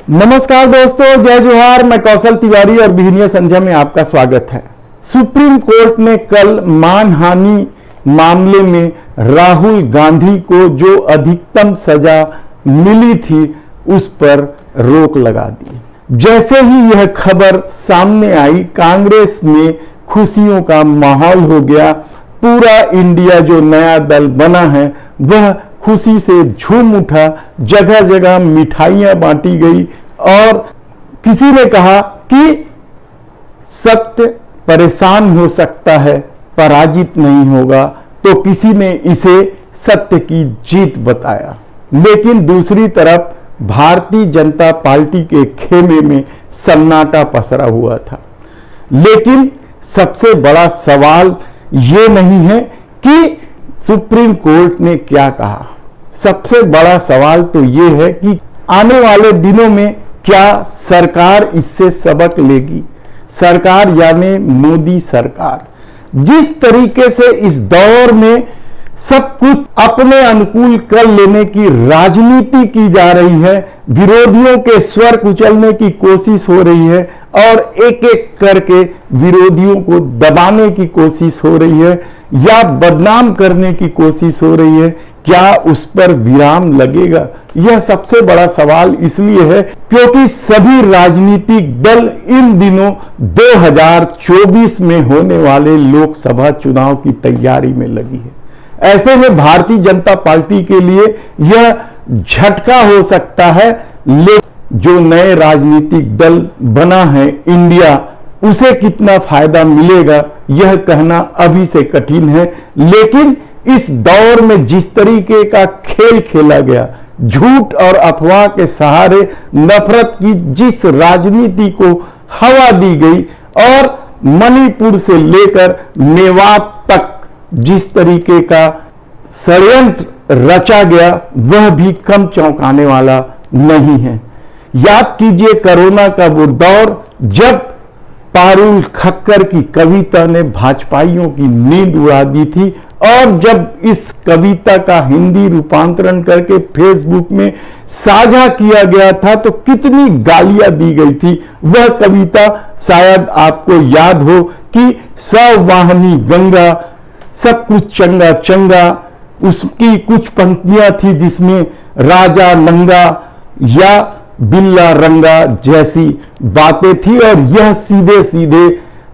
नमस्कार दोस्तों, जय जोहार। मैं कौशल तिवारी और बिहनिया संध्या में आपका स्वागत है। सुप्रीम कोर्ट ने कल मानहानि मामले में राहुल गांधी को जो अधिकतम सजा मिली थी उस पर रोक लगा दी। जैसे ही यह खबर सामने आई, कांग्रेस में खुशियों का माहौल हो गया। पूरा इंडिया जो नया दल बना है वह खुशी से झूम उठा। जगह जगह मिठाइयां बांटी गई और किसी ने कहा कि सत्य परेशान हो सकता है, पराजित नहीं होगा, तो किसी ने इसे सत्य की जीत बताया। लेकिन दूसरी तरफ भारतीय जनता पार्टी के खेमे में सन्नाटा पसरा हुआ था। लेकिन सबसे बड़ा सवाल ये नहीं है कि सुप्रीम कोर्ट ने क्या कहा। सबसे बड़ा सवाल तो ये है कि आने वाले दिनों में क्या सरकार इससे सबक लेगी। सरकार यानी मोदी सरकार जिस तरीके से इस दौर में सब कुछ अपने अनुकूल कर लेने की राजनीति की जा रही है, विरोधियों के स्वर कुचलने की कोशिश हो रही है और एक एक करके विरोधियों को दबाने की कोशिश हो रही है या बदनाम करने की कोशिश हो रही है, क्या उस पर विराम लगेगा? यह सबसे बड़ा सवाल इसलिए है क्योंकि सभी राजनीतिक दल इन दिनों 2024 में होने वाले लोकसभा चुनाव की तैयारी में लगी है। ऐसे में भारतीय जनता पार्टी के लिए यह झटका हो सकता है, लेकिन जो नए राजनीतिक दल बना है इंडिया, उसे कितना फायदा मिलेगा यह कहना अभी से कठिन है। लेकिन इस दौर में जिस तरीके का खेल खेला गया, झूठ और अफवाह के सहारे नफरत की जिस राजनीति को हवा दी गई और मणिपुर से लेकर मेवात तक जिस तरीके का षड्यंत्र रचा गया, वह भी कम चौंकाने वाला नहीं है। याद कीजिए कोरोना का वो दौर जब पारुल खक्कर की कविता ने भाजपाइयों की नींद उड़ा दी थी और जब इस कविता का हिंदी रूपांतरण करके फेसबुक में साझा किया गया था तो कितनी गालियां दी गई थी। वह कविता शायद आपको याद हो कि सवाहनी गंगा सब कुछ चंगा चंगा। उसकी कुछ पंक्तियां थी जिसमें राजा नंगा या बिल्ला रंगा जैसी बातें थी और यह सीधे सीधे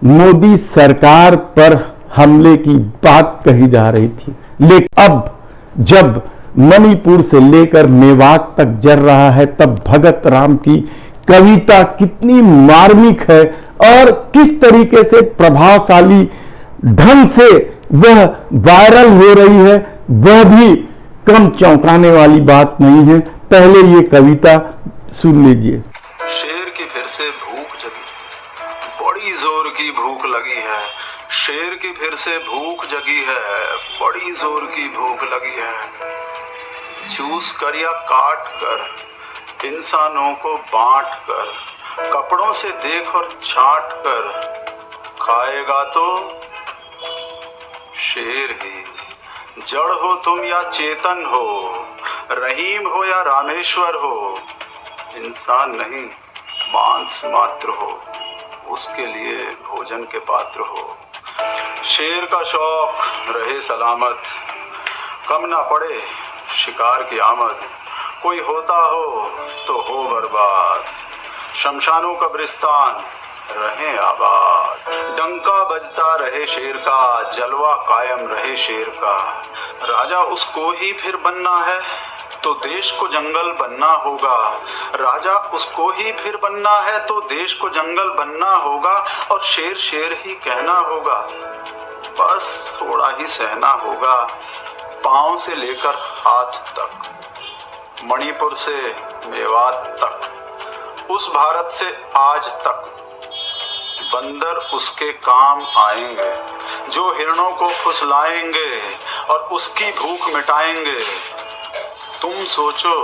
मोदी सरकार पर हमले की बात कही जा रही थी। लेकिन अब जब मणिपुर से लेकर मेवात तक जल रहा है, तब भगत राम की कविता कितनी मार्मिक है और किस तरीके से प्रभावशाली ढंग से वह वायरल हो रही है, वह भी कम चौंकाने वाली बात नहीं है। पहले ये कविता सुन लीजिए। शेर की फिर से भूख जगी, बड़ी जोर की भूख लगी है। शेर की फिर से भूख जगी है, बड़ी जोर की भूख लगी है। चूस कर या काट कर, इंसानों को बांट कर, कपड़ों से देख और छाट कर, खाएगा तो शेर ही। जड़ हो तुम या चेतन हो, रहीम हो या रामेश्वर हो, इंसान नहीं मांस मात्र हो, उसके लिए भोजन के पात्र हो। शेर का शौक रहे सलामत, कम ना पड़े शिकार की आमद। कोई होता हो तो हो बर्बाद, शमशानों कब्रिस्तान रहे आबाद। डंका बजता रहे शेर का, जलवा कायम रहे शेर का। राजा उसको ही फिर बनना है तो देश को जंगल बनना होगा। राजा उसको ही फिर बनना है तो देश को जंगल बनना होगा और शेर शेर ही कहना होगा। बस थोड़ा ही सहना होगा, पांव से लेकर हाथ तक, मणिपुर से मेवात तक, उस भारत से आज तक। बंदर उसके काम आएंगे जो हिरणों को फुसलाएंगे और उसकी भूख मिटाएंगे। तुम सोचो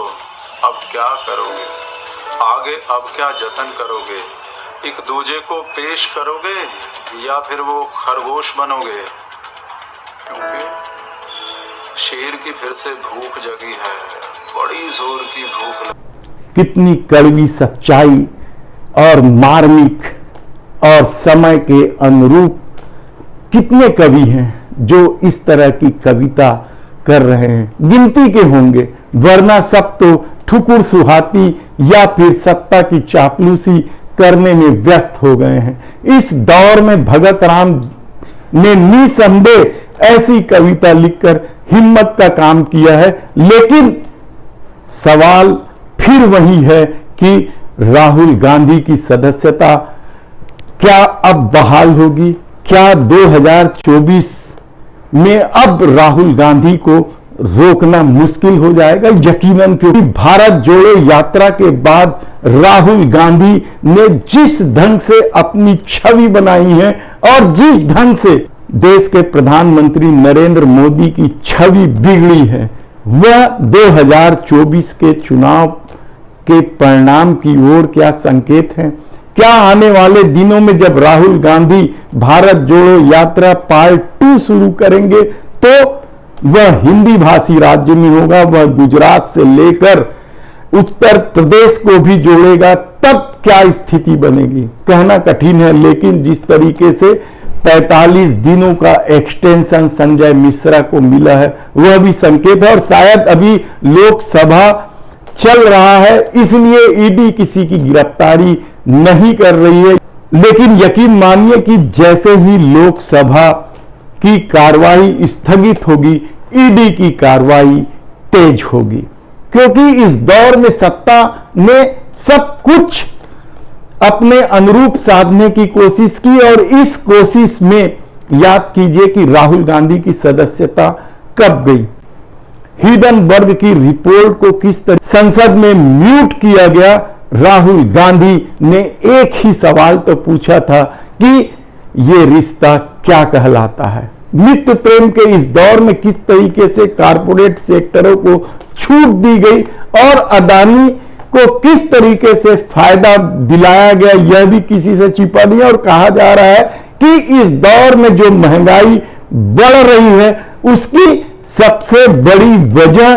अब क्या करोगे, आगे अब क्या जतन करोगे? एक दूजे को पेश करोगे या फिर वो खरगोश बनोगे? क्योंकि शेर की फिर से भूख जगी है, बड़ी जोर की भूख लगी। कितनी कड़वी सच्चाई और मार्मिक और समय के अनुरूप कितने कवि हैं जो इस तरह की कविता कर रहे हैं, गिनती के होंगे, वरना सब तो ठुकुर सुहाती या फिर सत्ता की चापलूसी करने में व्यस्त हो गए हैं। इस दौर में भगत राम ने निसंदेह ऐसी कविता लिखकर हिम्मत का काम किया है, लेकिन सवाल फिर वही है कि राहुल गांधी की सदस्यता क्या अब बहाल होगी? क्या 2024 में अब राहुल गांधी को रोकना मुश्किल हो जाएगा? यकीनन, क्योंकि भारत जोड़ो यात्रा के बाद राहुल गांधी ने जिस ढंग से अपनी छवि बनाई है और जिस ढंग से देश के प्रधानमंत्री नरेंद्र मोदी की छवि बिगड़ी है, वह 2024 के चुनाव के परिणाम की ओर क्या संकेत है? क्या आने वाले दिनों में जब राहुल गांधी भारत जोड़ो यात्रा पार्ट 2 शुरू करेंगे तो वह हिंदी भाषी राज्य में होगा, वह गुजरात से लेकर उत्तर प्रदेश को भी जोड़ेगा, तब क्या स्थिति बनेगी कहना कठिन है। लेकिन जिस तरीके से 45 दिनों का एक्सटेंशन संजय मिश्रा को मिला है वह भी संकेत है, और शायद अभी लोकसभा चल रहा है इसलिए ईडी किसी की गिरफ्तारी नहीं कर रही है। लेकिन यकीन मानिए कि जैसे ही लोकसभा की कार्रवाई स्थगित होगी, ईडी की कार्रवाई तेज होगी, क्योंकि इस दौर में सत्ता ने सब कुछ अपने अनुरूप साधने की कोशिश की, और इस कोशिश में याद कीजिए कि राहुल गांधी की सदस्यता कब गई, हिडनबर्ग की रिपोर्ट को किस तरह संसद में म्यूट किया गया। राहुल गांधी ने एक ही सवाल तो पूछा था कि ये रिश्ता क्या कहलाता है। मित्र प्रेम के इस दौर में किस तरीके से कारपोरेट सेक्टरों को छूट दी गई और अदानी को किस तरीके से फायदा दिलाया गया, यह भी किसी से छिपा नहीं है। और कहा जा रहा है कि इस दौर में जो महंगाई बढ़ रही है उसकी सबसे बड़ी वजह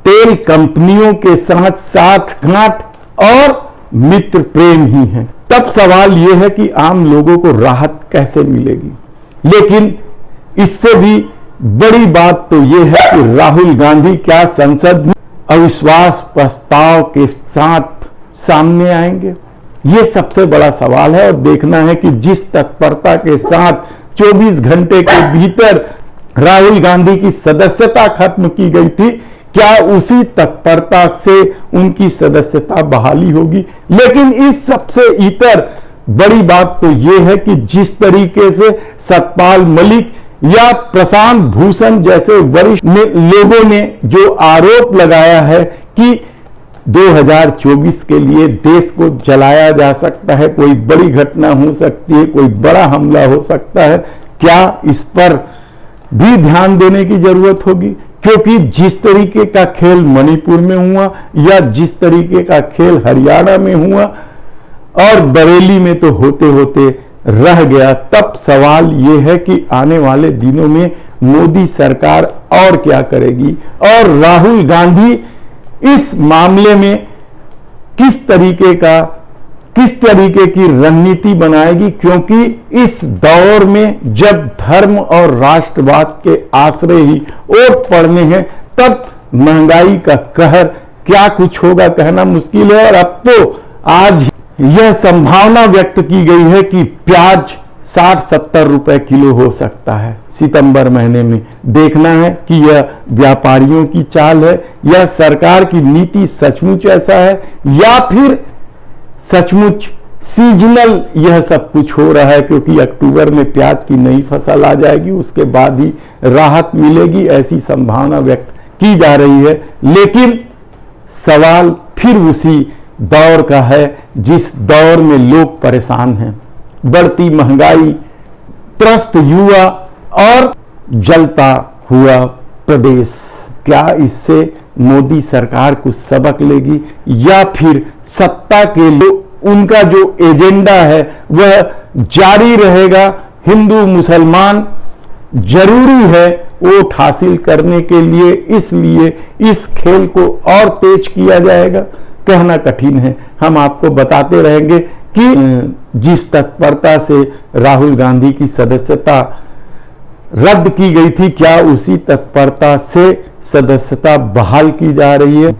तेल कंपनियों के साथ साठगांठ और मित्र प्रेम ही है। तब सवाल यह है कि आम लोगों को राहत कैसे मिलेगी। लेकिन इससे भी बड़ी बात तो यह है कि राहुल गांधी क्या संसद में अविश्वास प्रस्ताव के साथ सामने आएंगे, यह सबसे बड़ा सवाल है। और देखना है कि जिस तत्परता के साथ 24 घंटे के भीतर राहुल गांधी की सदस्यता खत्म की गई थी, क्या उसी तत्परता से उनकी सदस्यता बहाली होगी। लेकिन इस सबसे इतर बड़ी बात तो यह है कि जिस तरीके से सतपाल मलिक या प्रशांत भूषण जैसे वरिष्ठ लोगों ने जो आरोप लगाया है कि 2024 के लिए देश को जलाया जा सकता है, कोई बड़ी घटना हो सकती है, कोई बड़ा हमला हो सकता है, क्या इस पर भी ध्यान देने की जरूरत होगी। क्योंकि जिस तरीके का खेल मणिपुर में हुआ या जिस तरीके का खेल हरियाणा में हुआ और बरेली में तो होते होते रह गया, तब सवाल यह है कि आने वाले दिनों में मोदी सरकार और क्या करेगी और राहुल गांधी इस मामले में किस तरीके की रणनीति बनाएगी। क्योंकि इस दौर में जब धर्म और राष्ट्रवाद के आश्रय ही ओट पड़ने हैं, तब महंगाई का कहर क्या कुछ होगा कहना मुश्किल है। और अब तो आज यह संभावना व्यक्त की गई है कि प्याज 60-70 रुपए किलो हो सकता है सितंबर महीने में। देखना है कि यह व्यापारियों की चाल है या सरकार की नीति सचमुच ऐसा है या फिर सचमुच सीजनल यह सब कुछ हो रहा है। क्योंकि अक्टूबर में प्याज की नई फसल आ जाएगी, उसके बाद ही राहत मिलेगी, ऐसी संभावना व्यक्त की जा रही है। लेकिन सवाल फिर उसी दौर का है जिस दौर में लोग परेशान हैं, बढ़ती महंगाई, त्रस्त युवा और जलता हुआ प्रदेश। क्या इससे मोदी सरकार कुछ सबक लेगी या फिर सत्ता के लोग उनका जो एजेंडा है वह जारी रहेगा। हिंदू मुसलमान जरूरी है वोट हासिल करने के लिए, इसलिए इस खेल को और तेज किया जाएगा। कहना कठिन है। हम आपको बताते रहेंगे कि जिस तत्परता से राहुल गांधी की सदस्यता रद्द की गई थी, क्या उसी तत्परता से सदस्यता बहाल की जा रही है।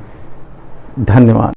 धन्यवाद।